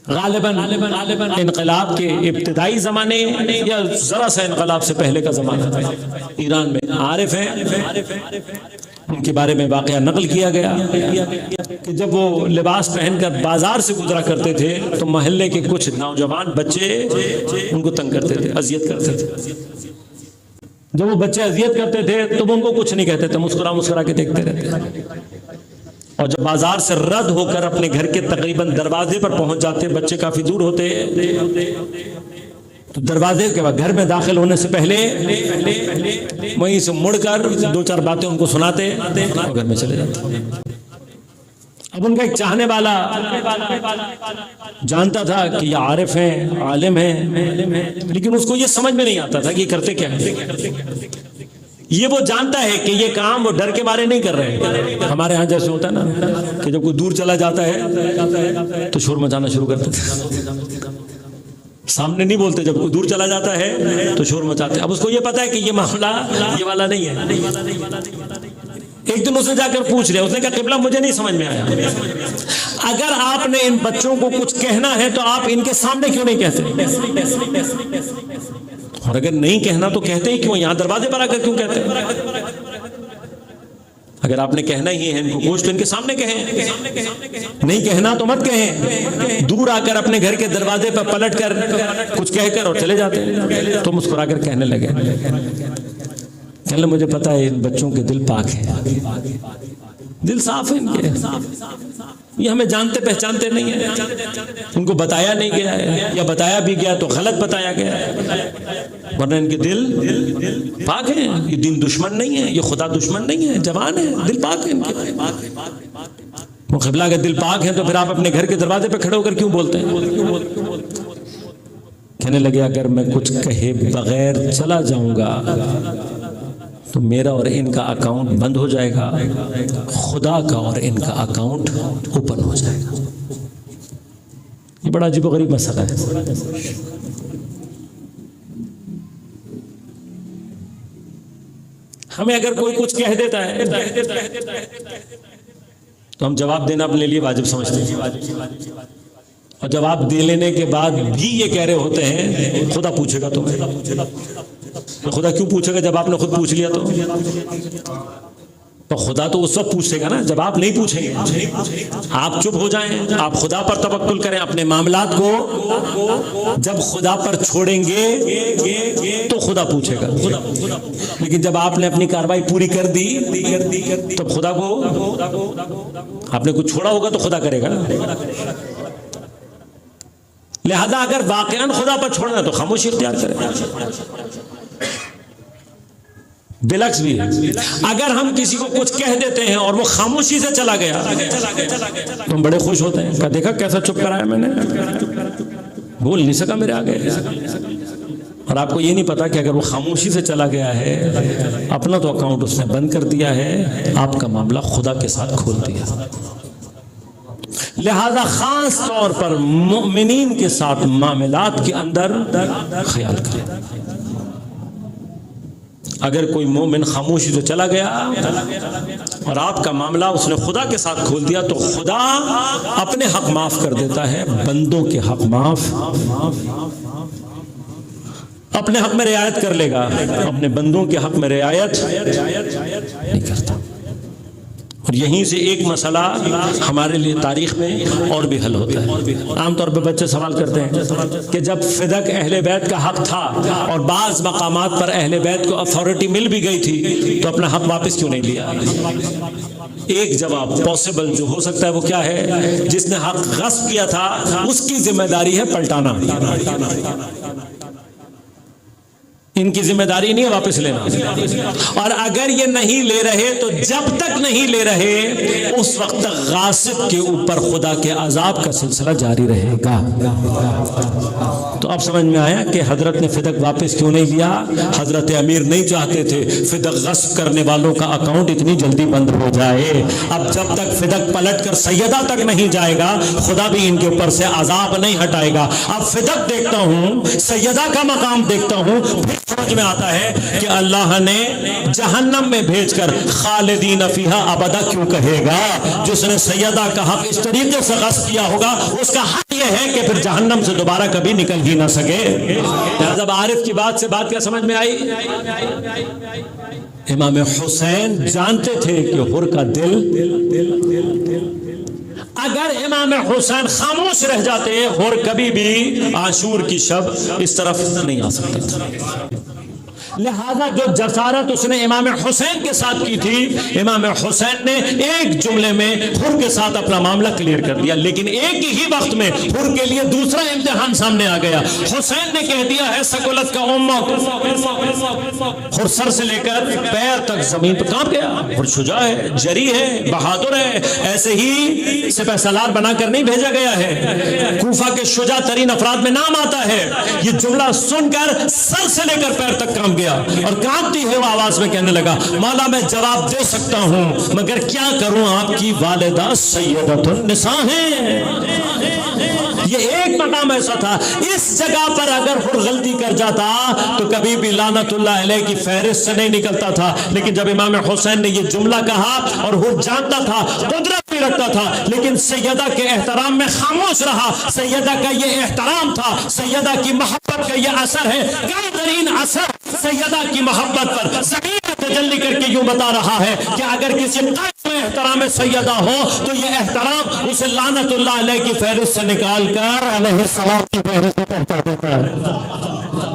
غالباً انقلاب کے ابتدائی زمانے یا ذرا سا انقلاب سے پہلے کا زمانہ تھا، ایران میں عارف ہیں، ان کے بارے میں واقعہ نقل کیا گیا کہ جب وہ لباس پہن کر بازار سے گزرا کرتے تھے تو محلے کے کچھ نوجوان بچے ان کو تنگ کرتے تھے، اذیت کرتے تھے۔ جب وہ بچے اذیت کرتے تھے تو وہ ان کو کچھ نہیں کہتے تھے، مسکرا کے دیکھتے رہتے۔ اور جب بازار سے رد ہو کر اپنے گھر کے تقریباً دروازے پر پہنچ جاتے، بچے کافی دور ہوتے، تو دروازے کے بعد گھر میں داخل ہونے سے پہلے وہیں سے مڑ کر دو چار باتیں ان کو سناتے اور گھر میں چلے جاتے۔ اب ان کا ایک چاہنے والا جانتا تھا کہ یہ عارف ہیں، عالم ہیں، لیکن اس کو یہ سمجھ میں نہیں آتا تھا کہ یہ کرتے کیا ہیں۔ یہ وہ جانتا ہے کہ یہ کام وہ ڈر کے مارے نہیں کر رہے۔ ہمارے ہاں جیسے ہوتا ہے نا کہ جب کوئی دور چلا جاتا ہے تو شور مچانا شروع کرتے تھے، سامنے نہیں بولتے، جب کوئی دور چلا جاتا ہے تو شور مچاتے۔ اب اس کو یہ پتا ہے کہ یہ معاملہ یہ والا نہیں ہے۔ ایک دن اس نے جا کر پوچھ لیا، اس نے کہا قبلہ مجھے نہیں سمجھ میں آیا، اگر آپ نے ان بچوں کو کچھ کہنا ہے تو آپ ان کے سامنے کیوں نہیں کہتے؟ اور اگر نہیں کہنا تو کہتے ہی کیوں؟ یہاں دروازے پر آ کر کیوں کہتے ہیں؟ اگر آپ نے کہنا ہی ہے ان کو کچھ تو ان کے سامنے کہیں، نہیں کہنا تو مت کہیں۔ دور آ کر اپنے گھر کے دروازے پر پلٹ کر کچھ کہہ کر اور چلے جاتے ہیں۔ تو مسکرا کر کہنے لگے، کہنے لگے مجھے پتا ہے ان بچوں کے دل پاک ہیں، دل صاف ہے ان کے، یہ ہمیں جانتے پہچانتے نہیں ہیں، ان کو بتایا نہیں گیا ہے، یا بتایا بھی گیا تو غلط بتایا گیا ہے، ورنہ ان کے دل پاک ہیں، یہ دین دشمن نہیں ہے، یہ خدا دشمن نہیں ہے، جوان ہے، دل پاک ہے ان کے۔ قبلہ اگر دل پاک ہے تو پھر آپ اپنے گھر کے دروازے پہ کھڑے ہو کر کیوں بولتے ہیں؟ کہنے لگے اگر میں کچھ کہے بغیر چلا جاؤں گا تو میرا اور ان کا اکاؤنٹ بند ہو جائے گا، خدا کا اور ان کا اکاؤنٹ اوپن ہو جائے گا۔ یہ بڑا عجیب و غریب مسئلہ ہے۔ ہمیں اگر کوئی کچھ کہہ دیتا ہے تو ہم جواب دینا اپنے لیے واجب سمجھتے ہیں، اور جواب دے لینے کے بعد بھی یہ کہہ رہے ہوتے ہیں خدا پوچھے گا تمہیں۔ خدا کیوں پوچھے گا جب آپ نے خود پوچھ لیا تو خدا تو اس وقت پوچھے گا نا جب آپ نہیں پوچھیں گے۔ آپ چپ ہو جائیں، آپ خدا پر توکل کریں، اپنے معاملات کو جب خدا پر چھوڑیں گے تو خدا پوچھے گا، لیکن جب آپ نے اپنی کارروائی پوری کر دی تو خدا کو آپ نے کچھ چھوڑا ہوگا تو خدا کرے گا۔ لہذا اگر واقعاً خدا پر چھوڑنا تو خاموشی اختیار کریں۔ بالعکس بھی ہے، اگر ہم کسی کو کچھ کہہ دیتے ہیں اور وہ خاموشی سے چلا گیا تو ہم بڑے خوش ہوتے ہیں کہ دیکھا کیسا چپ کرایا میں نے، بول نہیں سکا میرے آگے۔ اور آپ کو یہ نہیں پتا کہ اگر وہ خاموشی سے چلا گیا ہے اپنا تو اکاؤنٹ اس نے بند کر دیا ہے، آپ کا معاملہ خدا کے ساتھ کھول دیا۔ لہذا خاص طور پر مومنین کے ساتھ معاملات کے اندر خیال کریں۔ اگر کوئی مومن خاموشی سے چلا گیا اور آپ کا معاملہ اس نے خدا کے ساتھ کھول دیا تو خدا اپنے حق معاف کر دیتا ہے، بندوں کے حق معاف، اپنے حق میں رعایت کر لے گا، اپنے بندوں کے حق میں رعایت نہیں کرتا۔ اور یہیں سے ایک مسئلہ ہمارے لیے تاریخ میں اور بھی حل ہوتا ہے۔ عام طور پہ بچے سوال کرتے ہیں کہ جب فدق اہل بیت کا حق تھا اور بعض مقامات پر اہل بیت کو اتھارٹی مل بھی گئی تھی تو اپنا حق واپس کیوں نہیں لیا؟ ایک جواب پاسبل جو ہو سکتا ہے وہ کیا ہے، جس نے حق غصب کیا تھا اس کی ذمہ داری ہے پلٹانا، ان کی ذمہ داری نہیں ہے واپس لینا۔ اور اگر یہ نہیں لے رہے تو جب تک نہیں لے رہے اس وقت تک غاصب کے اوپر خدا کے عذاب کا سلسلہ جاری رہے گا۔ تو اب سمجھ میں آیا کہ حضرت نے فدق واپس کیوں نہیں لیا۔ حضرت امیر نہیں چاہتے تھے فدق غصب کرنے والوں کا اکاؤنٹ اتنی جلدی بند ہو جائے۔ اب جب تک فدق پلٹ کر سیدہ تک نہیں جائے گا خدا بھی ان کے اوپر سے عذاب نہیں ہٹائے گا۔ اب فدق دیکھتا ہوں، سیدہ کا مقام دیکھتا ہوں، سمجھ میں آتا ہے کہ اللہ نے جہنم میں بھیج کر خالدین فیہا ابدا کیوں کہے گا؟ جس نے سیدہ کا حق اس طریقے سے غصب کیا ہوگا اس کا حق یہ ہے کہ پھر جہنم سے دوبارہ کبھی نکل ہی نہ سکے۔ جب عارف کی بات سے بات کیا سمجھ میں آئی؟ امام حسین جانتے تھے کہ حر کا دل، اگر امام حسین خاموش رہ جاتے حر کبھی بھی عاشور کی شب اس طرف نہیں آ سکتا تھا۔ لہذا جو جسارت اس نے امام حسین کے ساتھ کی تھی، امام حسین نے ایک جملے میں حر کے ساتھ اپنا معاملہ کلیئر کر دیا، لیکن ایک ہی وقت میں حر کے لیے دوسرا امتحان سامنے آ گیا۔ حسین نے کہہ دیا ہے سکولت کا امک، حر سر سے لے کر پیر تک زمین پر کانپ گیا۔ حر شجاع ہے، جری ہے، بہادر ہے، ایسے ہی سپہ سالار بنا کر نہیں بھیجا گیا ہے، کوفہ کے شجاع ترین افراد میں نام آتا ہے۔ یہ جملہ سن کر سر سے لے کر پیر تک کانپ گیا اور کانپتی ہے وہ آواز میں کہنے لگا مولا میں جواب دے سکتا ہوں مگر کیا کروں، آپ کی والدہ سیدۃ النساء ہیں۔ یہ ایک مقام ایسا تھا، اس جگہ پر اگر حر غلطی کر جاتا تو کبھی بھی لعنت اللہ علیہ کی فہرست سے نہیں نکلتا تھا، لیکن جب امام حسین نے یہ جملہ کہا اور حر جانتا تھا، قدرت بھی رکھتا تھا، لیکن سیدہ کے احترام میں خاموش رہا۔ سیدہ کا یہ احترام تھا، سیدہ کی محبت کا یہ اثر ہے، کم ترین اثر سیدہ کی محبت پر زمین تجلی کر کے یوں بتا رہا ہے کہ اگر کسی قائد میں احترام سیدہ ہو تو یہ احترام اسے لعنت اللہ علیہ کی فہرست سے نکال کر علیہ السلام کی فہرست میں پہنچا دیتا ہے۔